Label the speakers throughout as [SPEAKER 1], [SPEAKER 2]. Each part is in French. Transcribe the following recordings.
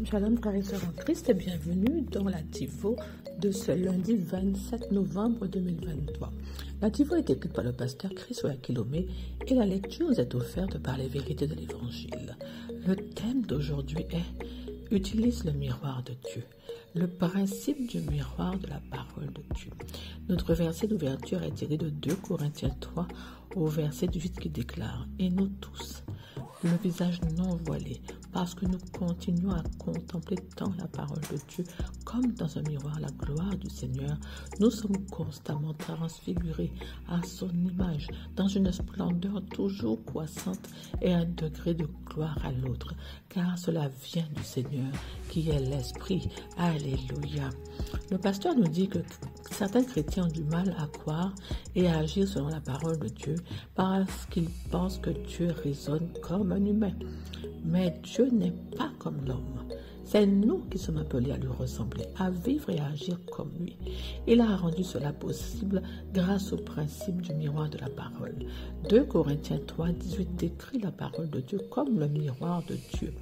[SPEAKER 1] Shalom frères et sœurs en Christ et bienvenue dans la TIVO de ce lundi 27 novembre 2023. La TIVO est écrite par le pasteur Chris Oyakhilome et la lecture nous est offerte par les vérités de l'Évangile. Le thème d'aujourd'hui est « Utilise le miroir de Dieu ». Le principe du miroir de la parole de Dieu. Notre verset d'ouverture est tiré de 2 Corinthiens 3 au verset 18 qui déclare « Et nous tous, le visage non voilé, parce que nous continuons à contempler tant la parole de Dieu comme dans un miroir la gloire du Seigneur, nous sommes constamment transfigurés à son image, dans une splendeur toujours croissante et un degré de gloire à l'autre, car cela vient du Seigneur qui est l'Esprit. Alléluia. Le pasteur nous dit que certains chrétiens ont du mal à croire et à agir selon la parole de Dieu parce qu'ils pensent que Dieu raisonne comme un humain. Mais Dieu n'est pas comme l'homme. C'est nous qui sommes appelés à lui ressembler, à vivre et à agir comme lui. Il a rendu cela possible grâce au principe du miroir de la parole. 2 Corinthiens 3, 18 décrit la parole de Dieu comme le miroir de Dieu.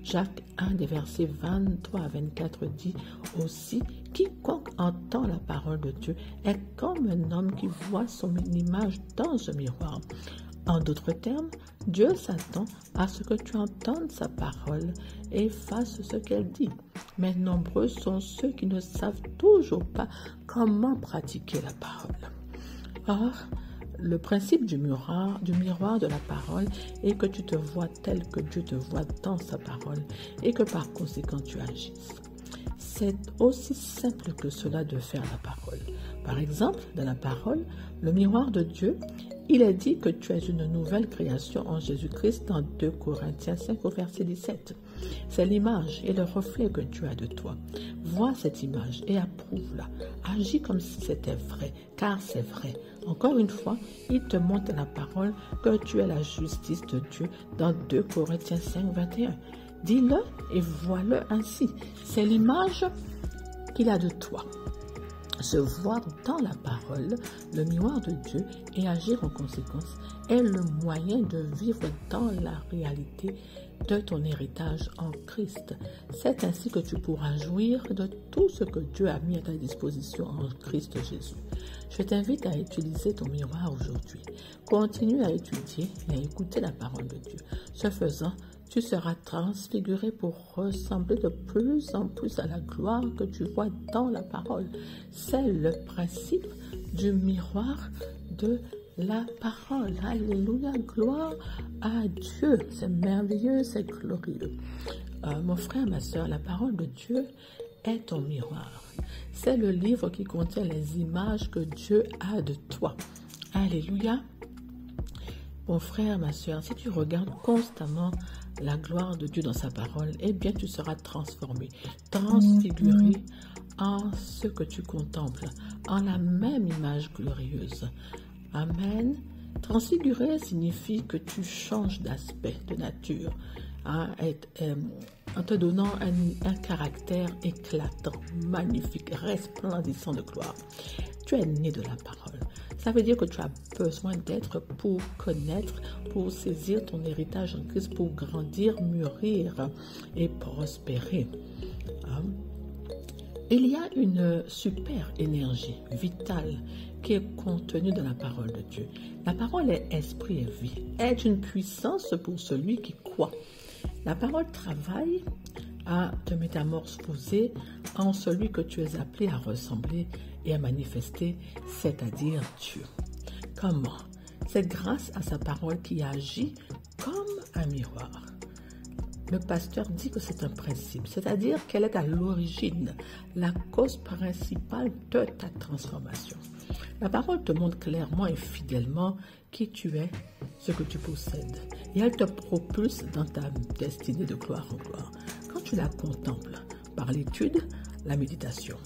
[SPEAKER 1] Jacques 1 des versets 23 à 24 dit aussi « Quiconque entend la parole de Dieu est comme un homme qui voit son image dans un miroir. » En d'autres termes, Dieu s'attend à ce que tu entendes sa parole et fasses ce qu'elle dit. Mais nombreux sont ceux qui ne savent toujours pas comment pratiquer la parole. Or, le principe du miroir de la parole est que tu te vois tel que Dieu te voit dans sa parole et que par conséquent tu agisses. C'est aussi simple que cela de faire la parole. Par exemple, dans la parole, le miroir de Dieu, il est dit que tu es une nouvelle création en Jésus-Christ dans 2 Corinthiens 5 au verset 17. C'est l'image et le reflet que tu as de toi. Vois cette image et approuve-la. Agis comme si c'était vrai, car c'est vrai. Encore une fois, il te montre la parole que tu es la justice de Dieu dans 2 Corinthiens 5, 21. Dis-le et vois-le ainsi. C'est l'image qu'il a de toi. Se voir dans la parole, le miroir de Dieu, et agir en conséquence est le moyen de vivre dans la réalité de ton héritage en Christ. C'est ainsi que tu pourras jouir de tout ce que Dieu a mis à ta disposition en Christ Jésus. Je t'invite à utiliser ton miroir aujourd'hui. Continue à étudier et à écouter la parole de Dieu. Ce faisant, tu seras transfiguré pour ressembler de plus en plus à la gloire que tu vois dans la parole. C'est le principe du miroir de la parole. Alléluia, gloire à Dieu. C'est merveilleux, c'est glorieux. Mon frère, ma soeur, la parole de Dieu est ton miroir. C'est le livre qui contient les images que Dieu a de toi. Alléluia. Mon frère, ma soeur, si tu regardes constamment la gloire de Dieu dans sa parole, eh bien tu seras transformé, transfiguré en ce que tu contemples, en la même image glorieuse. Amen. Transfigurer signifie que tu changes d'aspect, de nature, en te donnant un caractère éclatant, magnifique, resplendissant de gloire. Tu es né de la parole. Ça veut dire que tu as besoin d'être pour connaître, pour saisir ton héritage en Christ, pour grandir, mûrir et prospérer. Il y a une super énergie vitale qui est contenue dans la parole de Dieu. La parole est esprit et vie, est une puissance pour celui qui croit. La parole travaille à te métamorphoser en celui que tu es appelé à ressembler et à manifester, c'est-à-dire Dieu. Comment? C'est grâce à sa parole qui agit comme un miroir. Le pasteur dit que c'est un principe, c'est-à-dire qu'elle est à l'origine, la cause principale de ta transformation. La parole te montre clairement et fidèlement qui tu es, ce que tu possèdes. Et elle te propulse dans ta destinée de gloire en gloire. Quand tu la contemples par l'étude, la méditation,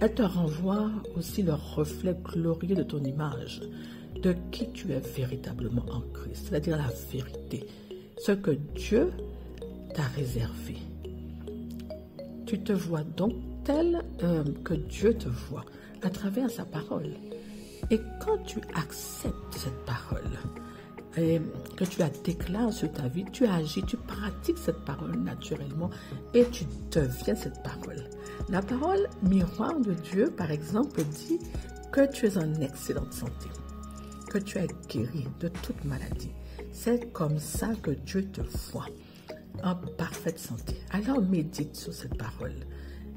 [SPEAKER 1] elle te renvoie aussi le reflet glorieux de ton image, de qui tu es véritablement en Christ, c'est-à-dire la vérité, ce que Dieu t'a réservé. Tu te vois donc tel que Dieu te voit à travers sa parole. Et quand tu acceptes cette parole, et que tu la déclares sur ta vie, tu agis, tu pratiques cette parole naturellement et tu deviens cette parole. La parole miroir de Dieu, par exemple, dit que tu es en excellente santé, que tu es guéri de toute maladie. C'est comme ça que Dieu te voit, en parfaite santé. Alors médite sur cette parole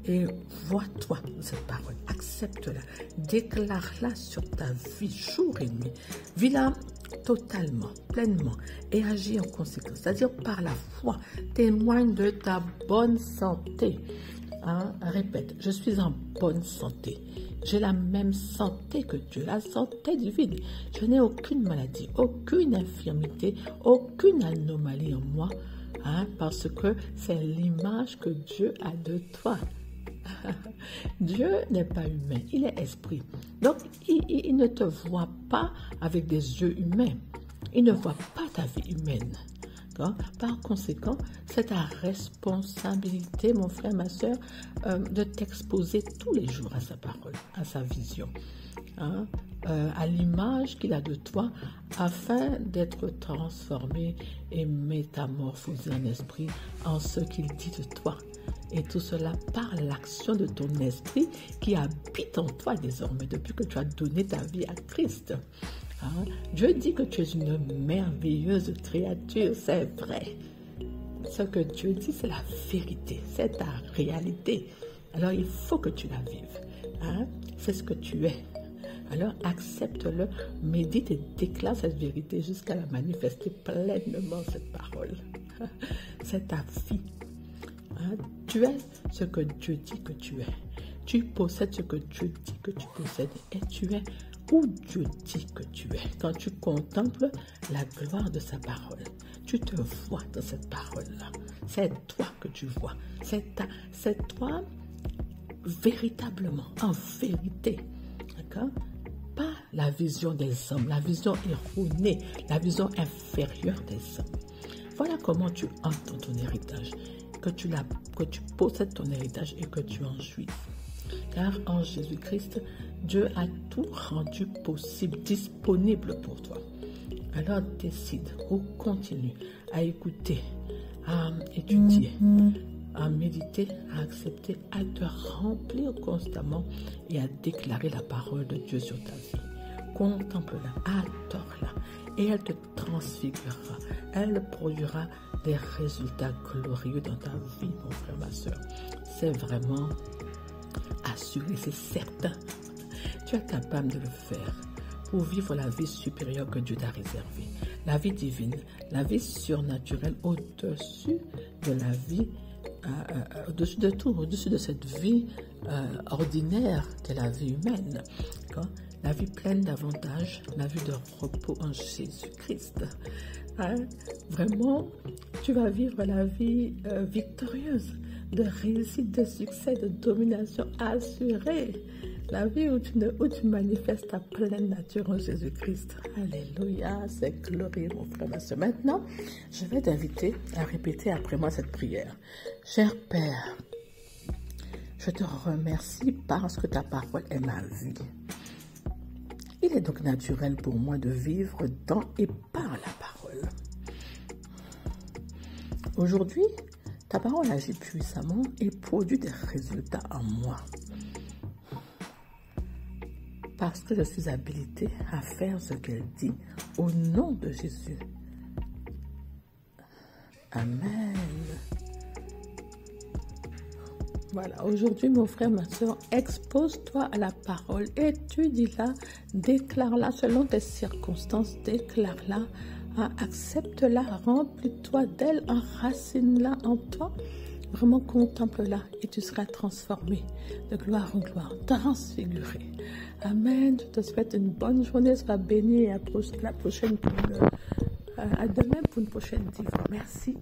[SPEAKER 1] et vois-toi dans cette parole, accepte-la, déclare-la sur ta vie jour et nuit. Vis-la totalement, pleinement et agis en conséquence, c'est-à-dire par la foi, témoigne de ta bonne santé. Répète, je suis en bonne santé. J'ai la même santé que Dieu, la santé divine. Je n'ai aucune maladie, aucune infirmité, aucune anomalie en moi, parce que c'est l'image que Dieu a de toi. Dieu n'est pas humain, il est esprit. Donc, il ne te voit pas avec des yeux humains. Il ne voit pas ta vie humaine. Par conséquent, c'est ta responsabilité, mon frère, ma soeur, de t'exposer tous les jours à sa parole, à sa vision, à l'image qu'il a de toi, afin d'être transformé et métamorphosé en esprit en ce qu'il dit de toi. Et tout cela par l'action de ton esprit qui habite en toi désormais, depuis que tu as donné ta vie à Christ. Dieu dit que tu es une merveilleuse créature, c'est vrai. Ce que Dieu dit, c'est la vérité, c'est ta réalité. Alors il faut que tu la vives. C'est ce que tu es. Alors accepte-le, médite et déclare cette vérité jusqu'à la manifester pleinement, cette parole. C'est ta vie. Tu es ce que Dieu dit que tu es. Tu possèdes ce que Dieu dit que tu possèdes et tu es où Dieu dit que tu es. Quand tu contemples la gloire de sa parole, tu te vois dans cette parole-là. C'est toi que tu vois. C'est toi véritablement, en vérité. D'accord? Pas la vision des hommes, la vision erronée, la vision inférieure des hommes. Voilà comment tu entres dans ton héritage. Que tu possèdes ton héritage et que tu en jouis. Car en Jésus-Christ, Dieu a tout rendu possible, disponible pour toi. Alors décide ou continue à écouter, à étudier, à méditer, à accepter, à te remplir constamment et à déclarer la parole de Dieu sur ta vie. Contemple-la, adore-la et elle te transfigurera. Elle produira des résultats glorieux dans ta vie, mon frère, ma soeur. C'est vraiment assuré, c'est certain. Tu es capable de le faire pour vivre la vie supérieure que Dieu t'a réservée. La vie divine, la vie surnaturelle au-dessus de la vie, au-dessus de tout, au-dessus de cette vie ordinaire qu'est la vie humaine. La vie pleine d'avantages, la vie de repos en Jésus-Christ. Vraiment, tu vas vivre la vie victorieuse, de réussite, de succès, de domination assurée. La vie où tu manifestes ta pleine nature en Jésus-Christ. Alléluia, c'est glorieux, mon frère, ma soeur. Maintenant, je vais t'inviter à répéter après moi cette prière. Cher Père, je te remercie parce que ta parole est ma vie. Il est donc naturel pour moi de vivre dans et par la parole. Aujourd'hui, ta parole agit puissamment et produit des résultats en moi. Parce que je suis habilitée à faire ce qu'elle dit au nom de Jésus. Amen. Voilà, aujourd'hui, mon frère, ma soeur, expose-toi à la parole, étudie-la, déclare-la selon tes circonstances, déclare-la, accepte-la, remplis-toi d'elle, enracine-la en toi, vraiment contemple-la et tu seras transformé de gloire en gloire, transfiguré. Amen, je te souhaite une bonne journée, sois béni et à la prochaine à demain pour une prochaine diva. Merci.